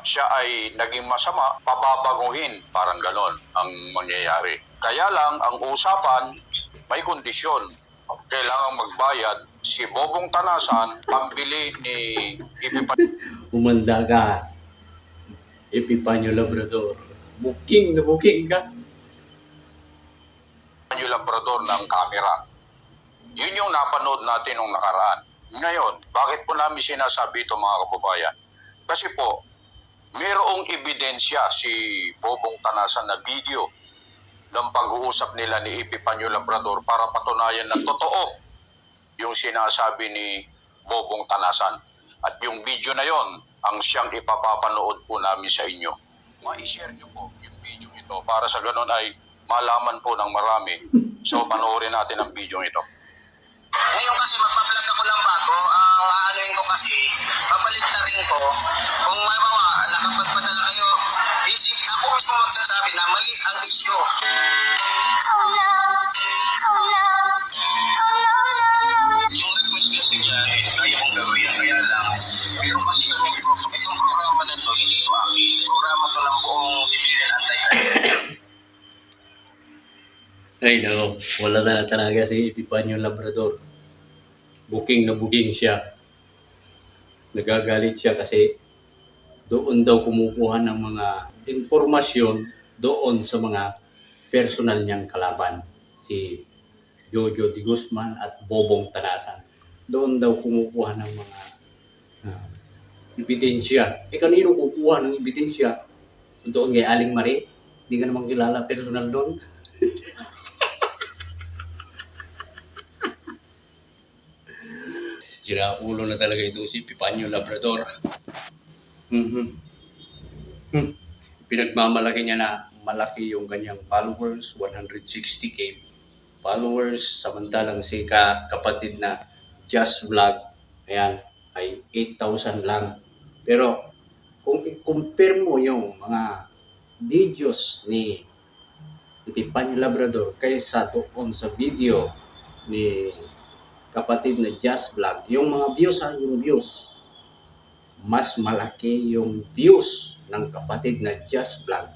siya ay naging masama, pababaguhin. Parang ganon ang mangyayari. Kaya lang, ang usapan, may kondisyon. Kailangan magbayad si Bobong Tanasan, pambili ni Umanda ka, Epipanyo Labrador. Booking na booking ka. Epipanyo Labrador ng kamera. Yun yung napanood natin nung nakaraan. Ngayon, bakit po namin sinasabi ito mga kababayan? Kasi po, mayroong ebidensya si Bobong Tanasan na video ng pag-uusap nila ni Epipanyo Labrador para patunayan na totoo yung sinasabi ni Bobong Tanasan. At yung video na yon ang siyang ipapapanood po namin sa inyo. Ma-share nyo po yung video ito para sa ganun ay malaman po ng marami. So panoorin natin ang video ito. Ngayon kasi magpa-vlog ako ng bago, ang aanuin ko kasi, babalik na rin ko. Kung mabawa, nakapagpadala kayo, isip ako mismo magsasabi na mali ang isyo. Yung request kasi niya, kaya kong gawin, kaya lang. Pero kasi itong programa na to, hindi ko akin. Programa to ng buong civilian anti-crime. Ay no, wala na talaga si Epipanyo Labrador. Booking na booking siya. Nagagalit siya kasi doon daw kumukuha ng mga informasyon doon sa mga personal niyang kalaban. Si Jojo de Guzman at Bobong Tanasan. Doon daw kumukuha ng mga ebidensya. Kanino kukuha ng ebidensya? Doon kay Aling Marie? Hindi ka naman kilala personal doon. Siraulo na talaga ito si Epipanyo Labrador. Pinagmamalaki niya na malaki yung kanyang followers, 160k followers, samantalang si kapatid na Just Vlog, ayan, ay 8,000 lang. Pero kung i-compare mo yung mga videos ni Epipanyo Labrador kaysa doon sa video ni kapatid na Just Vlog, yung mga views yung views, mas malaki yung views ng kapatid na Just Vlog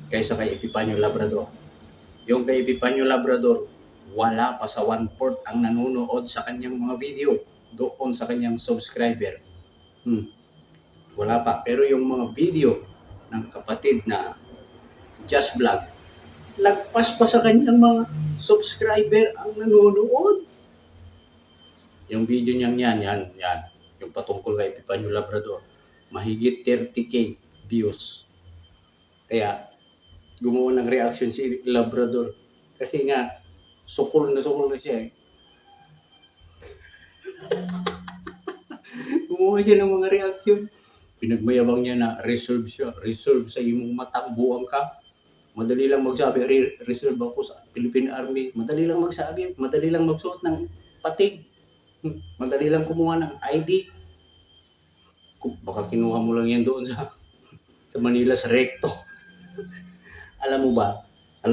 kaysa kay Epipanyo Labrador. Yung kay Epipanyo Labrador, wala pa sa 1/4 ang nanonood sa kanyang mga video doon sa kanyang subscriber. Wala pa. Pero yung mga video ng kapatid na Just Vlog, lagpas pa sa kanyang mga subscriber ang nanonood. Yung video niyang yan. Yung patungkol kay Epipanyo Labrador, mahigit 30k views. Kaya, gumawa ng reaction si Labrador. Kasi nga, sukol na siya eh. Gumawa siya ng mga reaction. Pinagmayabang niya na reserve siya. Reserve sa imong matang buwang ka. Madali lang magsabi, reserve ako sa Philippine Army. Madali lang magsabi, madali lang magsuot ng patig. Madali lang kumuha ng ID. Baka kinuha mo lang yan doon sa Manila sa Recto. Alam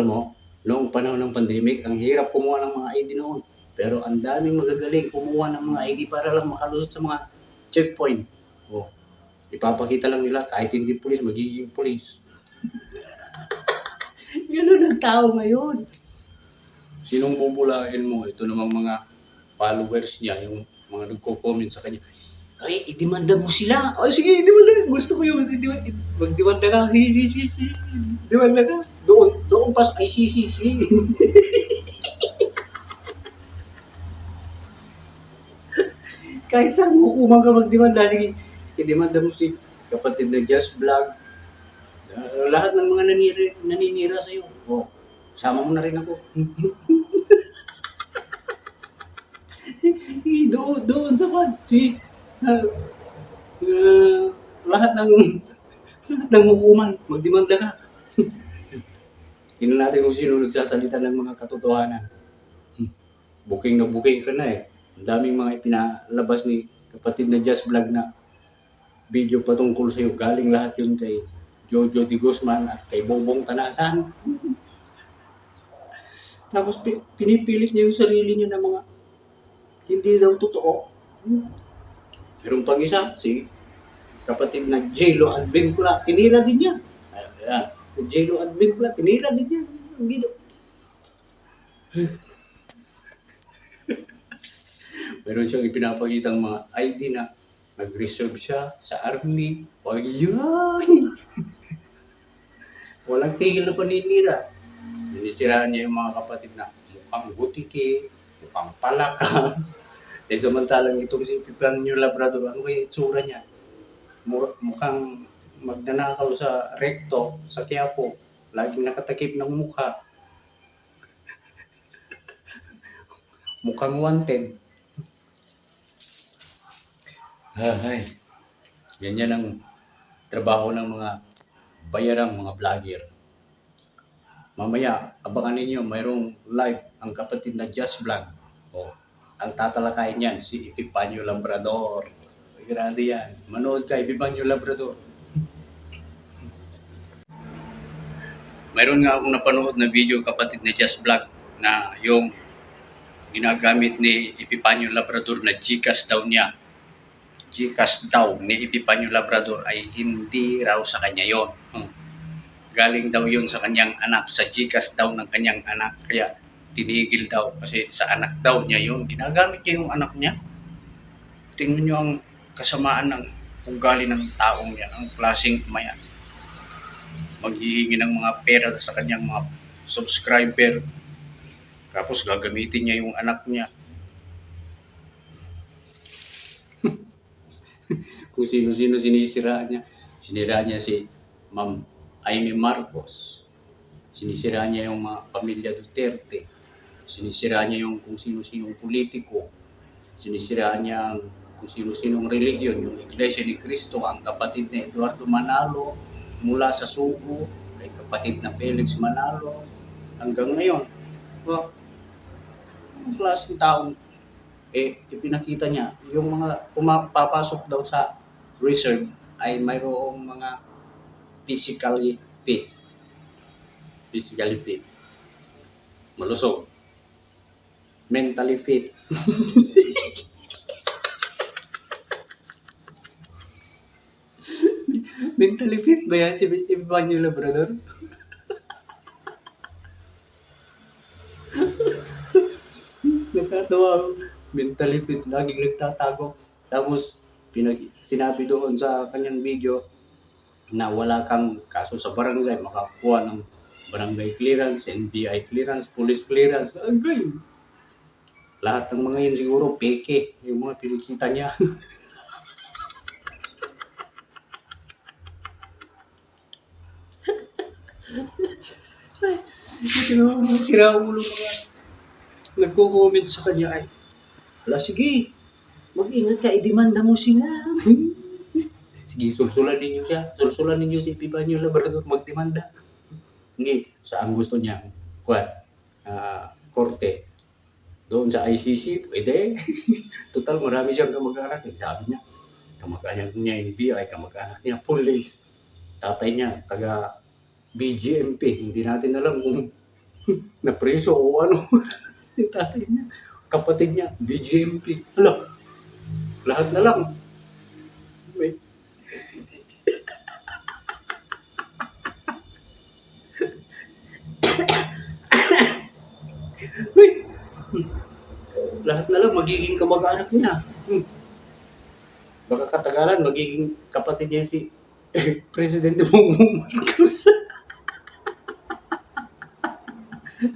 mo, noong panahon ng pandemic, ang hirap kumuha ng mga ID noon. Pero ang daming magagaling kumuha ng mga ID para lang makalusot sa mga checkpoint. Ipapakita lang nila kahit hindi pulis, magiging pulis. Ganun ang tao ngayon. Sinong bubulahin mo? Ito namang mga followers niya, yung mga nagko-comment sa kanya. Ay, idemanda mo sila. Ay, sige, idemanda. Gusto ko yung magdemanda ka. Si. Demanda ka. Doon pas. Ay, si. Kahit saan hukuman ka magdemanda, sige. Idemanda mo si kapatid na Just Vlog. Lahat ng mga naninira sa'yo. Sama mo na rin ako. Doon sa pan. Lahat ng hukuman, magdemanda ka. Tingnan natin kung sino nagsasalita ng mga katotohanan. Booking na booking ka na eh. Ang daming mga ipinalabas ni kapatid na Just Vlog na video patungkol sa'yo. Galing lahat yun kay Jojo de Guzman at kay Bobong Tanasan. Tapos pinipilit niya yung sarili niya na mga hindi daw totoo. Meron pang isa, si kapatid na Jelo Advincula, tinira din niya. Ayan, Jelo Advincula, tinira din niya. Ang video. Meron siyang ipinapakitang mga ID na nag-reserve siya sa army. Ayay! Walang tigil na paninira. Sinisiraan niya yung mga kapatid na mukhang butiki, mukhang palaka. Eh samantalang itong si Epipanyo Labrador, ano kaya itsura niya? Mukhang magnanakaw sa recto, sa Quiapo. Laging nakatakip ng mukha. Mukhang wanted. Ay, ganyan ang trabaho ng mga bayarang mga vlogger. Mamaya, abangan ninyo, mayroong live ang kapatid na Just Vlog. O, ang tatalakayin niyan, si Epipanyo Labrador. Grande yan. Manood ka, Epipanyo Labrador. Mayroon nga akong napanood na video, kapatid na Just Vlog, na yung ginagamit ni Epipanyo Labrador na GCash daw niya. GCash daw ni Epipanyo Labrador ay hindi raw sa kanya yon. Galing daw yun sa kanyang anak, sa GCash daw ng kanyang anak. Kaya tinigil daw kasi sa anak daw niya yun. Ginagamit niya yung anak niya. Tingnan niyo ang kasamaan ng ugali ng taong yan, ang klaseng maya. Maghihingi ng mga pera sa kanyang mga subscriber. Tapos gagamitin niya yung anak niya. Kung sino-sino sinisiraan niya. Siniraan niya si Ma'am Amy Marcos. Sinisiraan niya yung mga pamilya Duterte. Sinisiraan niya yung kung sino-sinong politiko. Sinisiraan niya kung sino-sinong religion. Yung Iglesia ni Cristo, ang kapatid na Eduardo Manalo, mula sa Subo, kay kapatid na Felix Manalo, hanggang ngayon. Well, ang klaseng taong ipinakita niya, yung mga pumapasok daw sa reserve ay mayroong mga physically fit. Physically fit. Malusog. Mentally fit. Mentally fit ba yan si Epipanyo Labrador? Nakatawa ako. Mentally fit. Laging nagtatago. Tapos, sinabi doon sa kanyang video na wala kang kaso sa barangay, makakuha ng barangay clearance, NBI clearance, police clearance. Agay! Lahat ng mga yun siguro peke. Yung mga pinikita niya. Mga siraulo mga nagko-comment sa kanya ay, wala, sige, mag-ingat ka, idemanda mo sila. Sige, sulsulan ninyo siya. Sulsulan ninyo si Epipanyo Labrador magdemanda. Hindi, saan gusto niya? Korte. Doon sa ICC, pwede. Total, marami siyang kamag-anak. Sabi niya, kamag-anak niya NBI, kamag-anak niya police. Tatay niya, taga BGMP. Hindi natin alam kung napreso o ano. Yung tatay niya, kapatid niya, BGMP. Hala, lahat na lang. Wait. Wait. Lahat na lang magiging kamag-anak niya. Baka katagalan, magiging kapatid niya si Presidente Bongbong Marcos.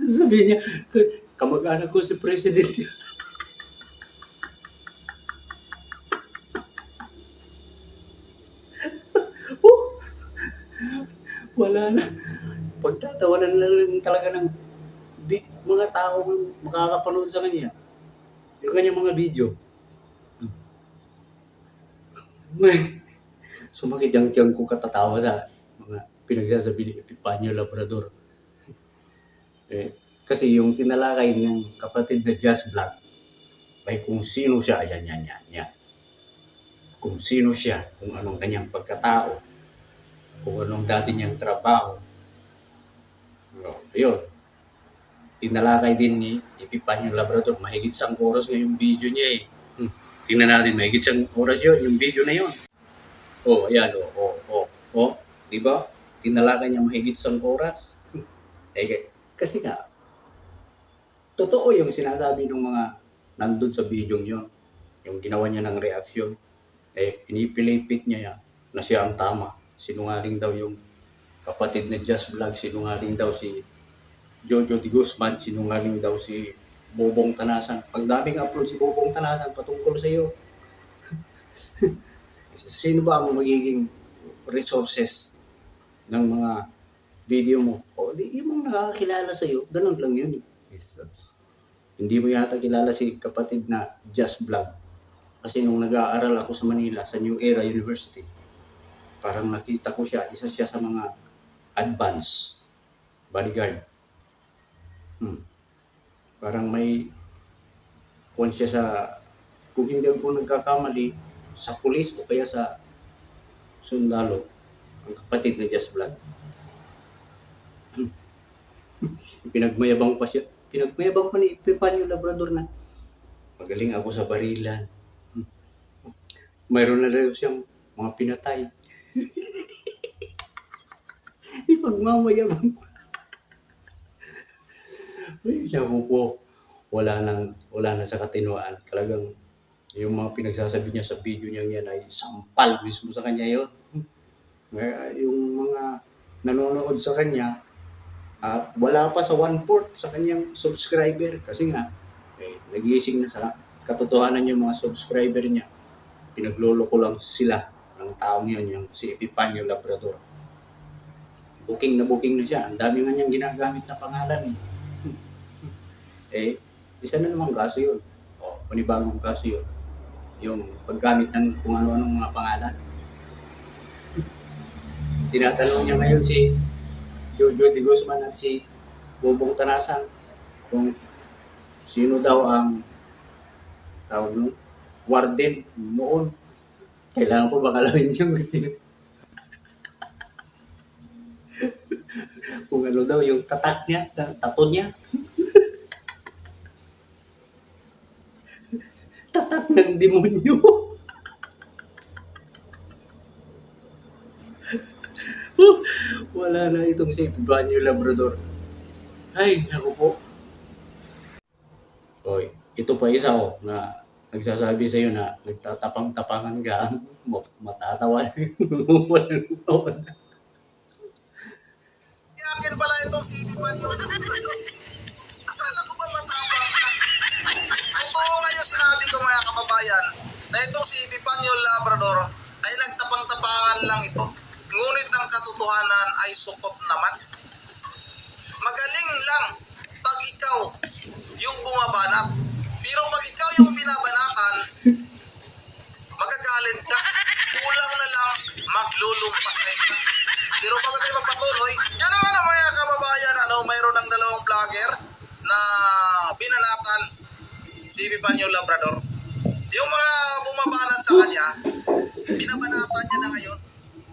Sabi niya, kamag-anak ko si Presidente. Wala na. Pagtatawanan na lang talaga ng mga taong makakapanood sa kanya. Yung kanyang mga video. Sumakit ang tiyan ko katatawa sa mga pinagsasabi ni Epipanyo Labrador. Kasi yung tinalakay ng kapatid na Just Vlog ay kung sino siya, yan. Kung sino siya, kung anong kanyang pagkatao, kung anong dati niyang trabaho. Yun. Tinalakay din ni Epipanyo Labrador. Mahigit 1 oras ngayong video niya eh. Tingnan natin, mahigit 1 oras yun, yung video na yun. Oh, ayan, oh. Di ba? Tinalakan niya mahigit 1 oras. Kasi nga, totoo yung sinasabi ng mga nandun sa video yun. Yung ginawa niya ng reaksyon. Pinipilipit niya yan na siya ang tama. Sinungaling daw yung kapatid na Just Vlog, sinungaling daw si Jojo de Guzman, sinungaling daw si Bobong Tanasan. Pag daming upload si Bobong Tanasan patungkol sa iyo, sino ba ang magiging resources ng mga video mo? O di, yung mga nakakakilala sa iyo, ganun lang yun. Hindi mo yata kilala si kapatid na Just Vlog. Kasi nung nag-aaral ako sa Manila, sa New Era University, parang nakita ko siya, isa siya sa mga advanced bodyguard. Parang may kung siya sa, kung hindi ako nagkakamali, sa pulis o kaya sa sundalo, ang kapatid na Just Vlog. Pinagmayabang pa siya. Pinagmayabang pa ni Epifanio Labrador na magaling ako sa barilan. Mayroon na rin siyang mga pinatay. Ipagmamayabang pa. Ay, naku po. Wala na sa katinuan. Talagang yung mga pinagsasabi niya sa video niya yan ay sampal mismo sa kanya yun. Yung mga nanonood sa kanya, wala pa sa 1/4 sa kanyang subscriber. Kasi nga, nag-iising na sa katotohanan yung mga subscriber niya. Pinagloloko lang sila ng taong yan, yung si Epifanio Labrador. Booking na siya. Ang dami nga niyang ginagamit na pangalan. Isa na namang kaso yun. Panibagong kaso yun. Yung paggamit ng kung ano-anong mga pangalan. Tinatanong niya ngayon si Jojo de Guzman at si Bobong Tanasan kung sino daw ang tawag nun, warden noon. Kailangan po ba kalawin yung sino? Kung ano daw yung tatak niya, tato niya. Tatak ng demonyo. Wala na itong si Epifanio Labrador. Ay, naku po. Oy, ito pa isa na nagsasabi sa iyo na nagtatapang-tapangan ka, matatawa. Akin pala itong si Epifanio. Akala ko ba matapang ka? Totoo nga yung sinabi ko mga kababayan na itong si Epifanio Labrador ay nagtapang-tapangan lang ito. Ngunit ang katotohanan ay sukot naman. Magaling lang pag ikaw yung bumabanat. Pero pag ikaw yung binabanatan, magagalit ka. Kulang na lang maglulumpas ka. Pero bago tayo magpatuloy, yan na nga mga kababayan, mayroon ng dalawang vlogger na binanatan si Epifanio Labrador. Yung mga bumabanat sa kanya, binabanatan niya na ngayon.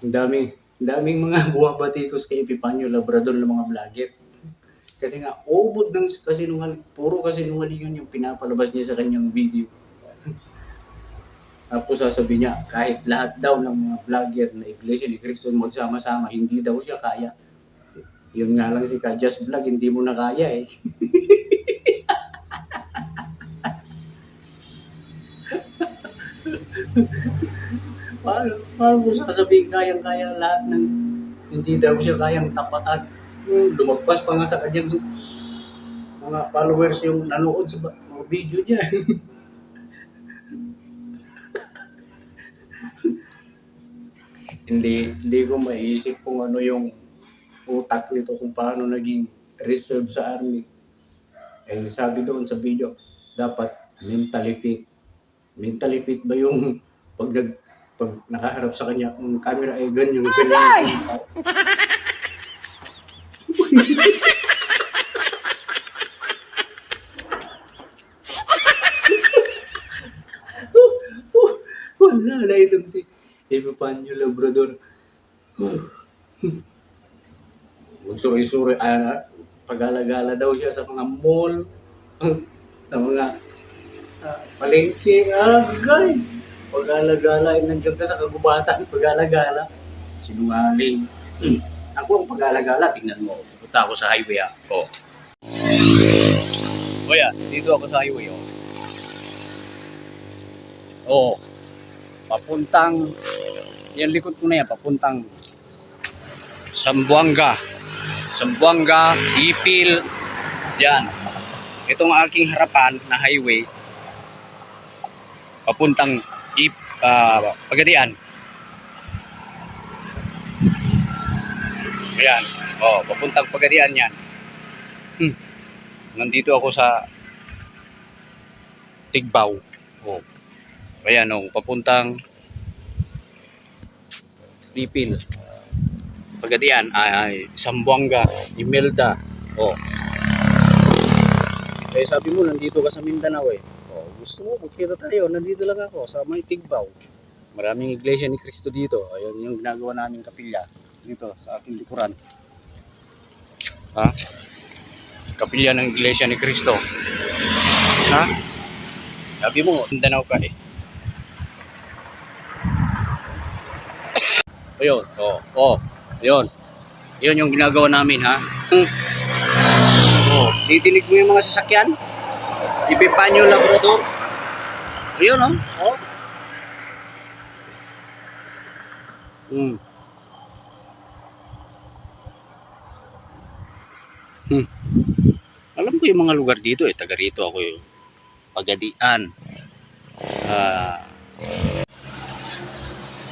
Ang daming mga buwabatikos kay Epifanio Labrador ng mga vlogger. Kasi nga, ubod ng kasinungaling, puro kasinungaling yun yung pinapalabas niya sa kanyang video. Tapos sasabihin niya, kahit lahat daw ng mga vlogger na Iglesia ni Cristo magsama-sama, hindi daw siya kaya. Yun nga lang si Just Vlog, hindi mo na kaya eh. Paano mo sasabihin kayang-kaya lahat ng hindi daw siya kayang tapatan? Lumagpas pa nga sa kanyang mga followers yung nanood sa mga video niya. hindi ko maiisip kung ano yung utak nito, kung paano naging reserve sa army. Sabi doon sa video, dapat mentally fit. Mentally fit ba yung pag nakaharap sa kanya, ang camera ay ganyan. Wala na itong si Epifanio Labrador. Magsuri-suri, pag-alagala daw siya sa mga mall, sa mga palengke, agay. Pag-alagala, nandiyan ka sa kagubatan, pag-alagala. Sinungaling. Ako ang pag-alagala, tingnan mo. Punta ako sa highway ah. Oh. O yan, dito ako sa highway oh. Oh. Papuntang, yan likod ko na yan, papuntang Zamboanga. Zamboanga, Ipil, yan. Itong aking harapan na highway, papuntang Pagadian. Ayan. Oh, papuntang Pagadian yan. Nandito ako sa Tigbaw. Oh. Ayan oh, papuntang Ipil. Pagadian ay Zamboanga, Imelda. Oh. Kaya sabi mo nandito ka sa Mindanao eh. Oh, gusto mo magkita tayo, nandito lang ako sa may Tigbaw. Maraming iglesia ni Cristo dito. Ayun yung ginagawa naming kapilya dito sa aking likuran. Ha? Kapilya ng iglesia ni Cristo. Ha? Sabi mo, Mindanao ka eh. Ayun, ayun. Ayun yung ginagawa namin ha. Oh, titinig mo yung mga sasakyan? Epifanio Labrador. Ayun oh. Alam ko yung mga lugar dito eh. Taga rito ako yung Pagadian.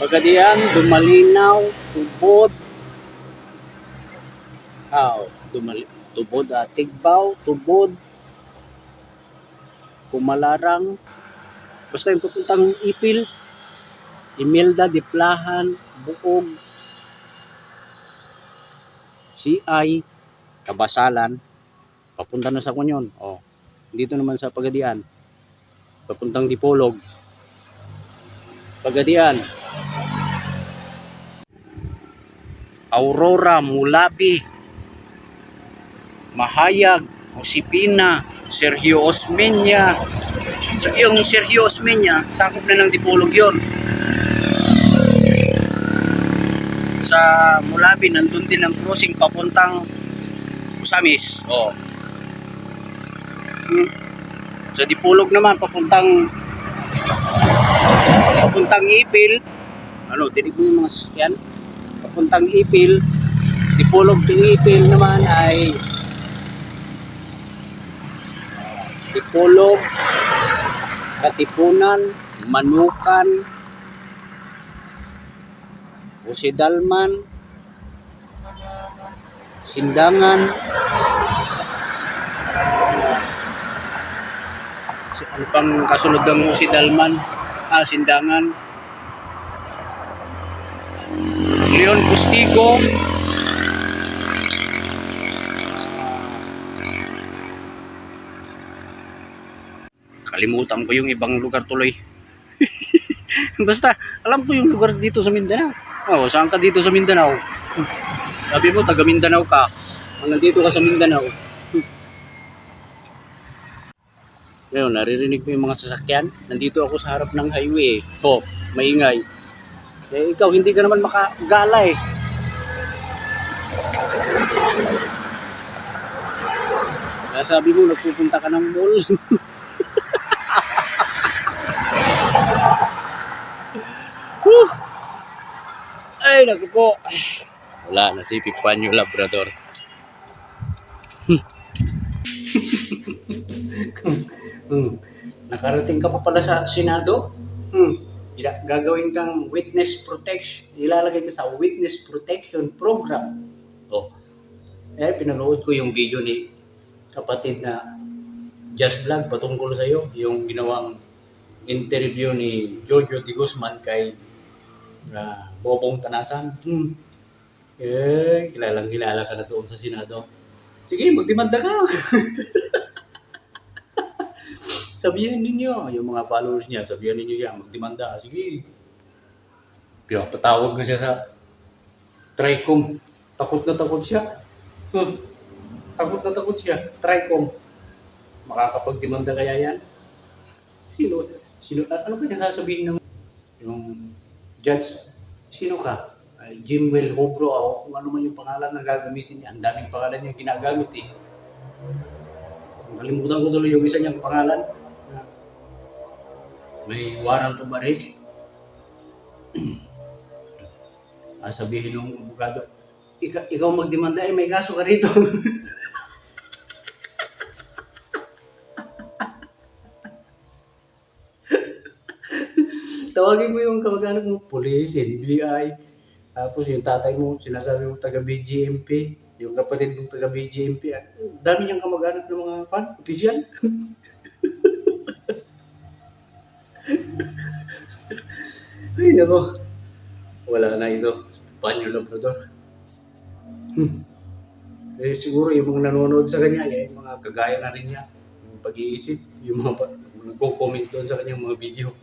Pagadian, Dumalinaw, Tubod. Tubod, Tigbaw, Tubod, Pumalarang. Basta yung papuntang Ipil, Imelda, Diplahan, Buog, CI, Kabasalan, papunta na sa Kunyon. Oh, dito naman sa Pagadian, papuntang Dipolog, Pagadian, Aurora, Mulabi, Mahayag, Osipina, Sergio Osmeña. So, yung Sergio Osmeña, sakop na ng Dipolog yun. Sa Mulabi, nandun din ang crossing papuntang Usamis. Oh. Sa Dipolog naman, papuntang Ipil. Ano, dinig mo yung mga sasakyan? Papuntang Ipil. Dipolog to Ipil naman ay Dipolog, Katipunan, Manukan, Usidalman, Sindangan. Ano pang kasunod ng Usidalman? Sindangan. Leon Pustigo. Kalimutan ko yung ibang lugar tuloy. Basta, alam ko yung lugar dito sa Mindanao. Oh, saan ka dito sa Mindanao? Sabi mo, taga Mindanao ka. Nandito ka sa Mindanao. Ngayon, naririnig mo yung mga sasakyan. Nandito ako sa harap ng highway. Oh, maingay. Eh, ikaw, hindi ka naman makagala eh. Kaya sabi mo, nagpupunta ka ng mall. Ay, naku po. Wala, nasipip pa yung Labrador. Nakarating ka pa pala sa Senado? Gagawin kang witness protection. Ilalagay ka sa witness protection program. Oh. Pinanood ko yung video ni kapatid na Just Vlog patungkol sa iyo, yung ginawang interview ni Jojo de Guzman kay Bobong Tanasan. Kilala ka na doon sa Senado. Sige, magdemanda ka. Sabihan ninyo, yung mga followers niya, sabihan ninyo siya, magdemanda. Sige. Patawag na siya sa TRICOM. Takot na takot siya. Takot na takot siya. TRICOM. Makakapagdemanda kaya yan? Sino? Ano kaya sasabihin ng yung judge, sino ka? Jimwell Hobro o kung ano man yung pangalan na gagamitin niya. Ang daming pangalan niya ginagamit eh. Kalimutan ko tuloy yung isa niyang pangalan. May warrant of arrest. Sabihin ng abogado, ikaw magdemanda may kaso ka rito. Tawagin mo yung kamag-anak mo, police, NBI. Tapos yung tatay mo, sinasabi mo taga BGMP. Yung kapatid mo taga BGMP. Dami niyang kamag-anak ng mga opisyal. Ay, nako. Wala na ito. Panyo Labrador. Siguro yung mga nanonood sa kanya, yung mga kagaya na rin niya. Yung pag-iisip, yung mga nagko-comment doon sa kanyang mga video.